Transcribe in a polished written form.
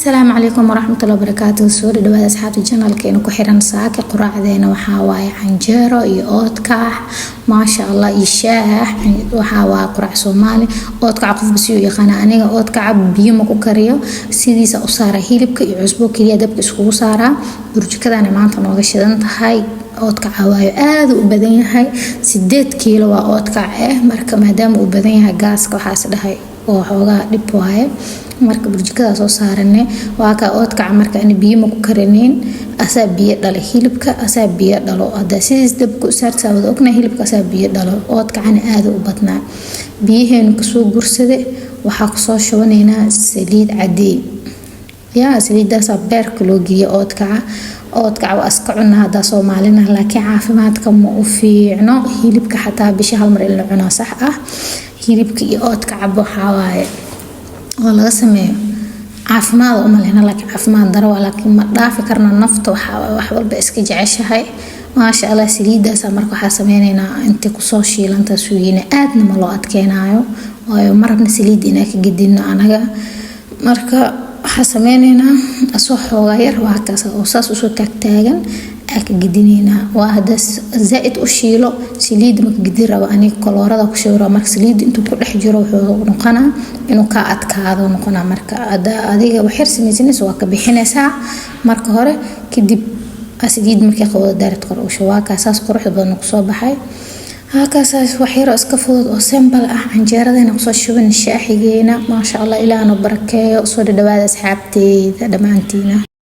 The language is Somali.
السلام عليكم ورحمة الله وبركاته. سوري دواء أصحاب الجنال كأنه كحيران ساك قراءة ذينا وحاواي عنجيرو يأوتكح ما شاء الله يشاح وحاواي قراءة صومالي أوتكع قف بسيو يقانا أنيغا أوتكع بيوم كوكاريو سيديسا أصارا هيلبك يعزبو كليا دبك اسكو صارا برجكدا أنا مانتا نوغشدان تهاي أوتكع waayo aad u badan yahay 8 kiilo waa oodkac marka maadaama uu badan yahay gaaska waxa dhahay oo xoogaa dhib waaye marka burjikada soo saarane waa ka oodkac marka aan biyo ma ku karineen asaa biyo dhalo hilibka asaa biyo dhalo hada sidiis dabku saartaa wada ogna hilibka asaa biyo dhalo oodkacana aad u badnaa biyaheenu ka soo gursade waxa ku soo shubaneena saliid cadii yaa saliidaas beerka loo geeyo oodkac waa iska cunaa hada Soomaalina laakiin caafimaadka ma u fiicno hilibka xataa bisha hal mar in la cuno sax ah hilibka iyo oodkac waxa waaye oo laga sameeyo caafimaad uma lehna laakiin caafimaad daro laakiin ma dhaafi karna nafta waxa wax walba iska jeceshahay ma sha Allah saliidaas marka waxa sameeynaa inta ku soo shiilanta suugina aadna ma loo adkeenayo oo marna saliid inaa ka gidino anaga marka waxa sameeynaa asoo xoogaa yar waa kaas oo saas u soo tagtaagan aka gidinina waa hada zaid u shiilo saliid ma gidin raba ani koloorada ku shawra marka saliid intuu ku dhex jiro wuxuu noqonaa inuu ka adkaado noqonaa marka adiga wax yar sameeysanayso waa ka bixinaysaa marka hore kadib saliid markii qowda daarad qor oo shawaa kaasaas qurux badan ku soo baxay هكذا وحيرة اسكفود وسيمبل عنجيرة دينا قصو شوبن الشاحيقينا ما شاء الله إلى أنا بركة وصور دواء أصحابتي دمانتينا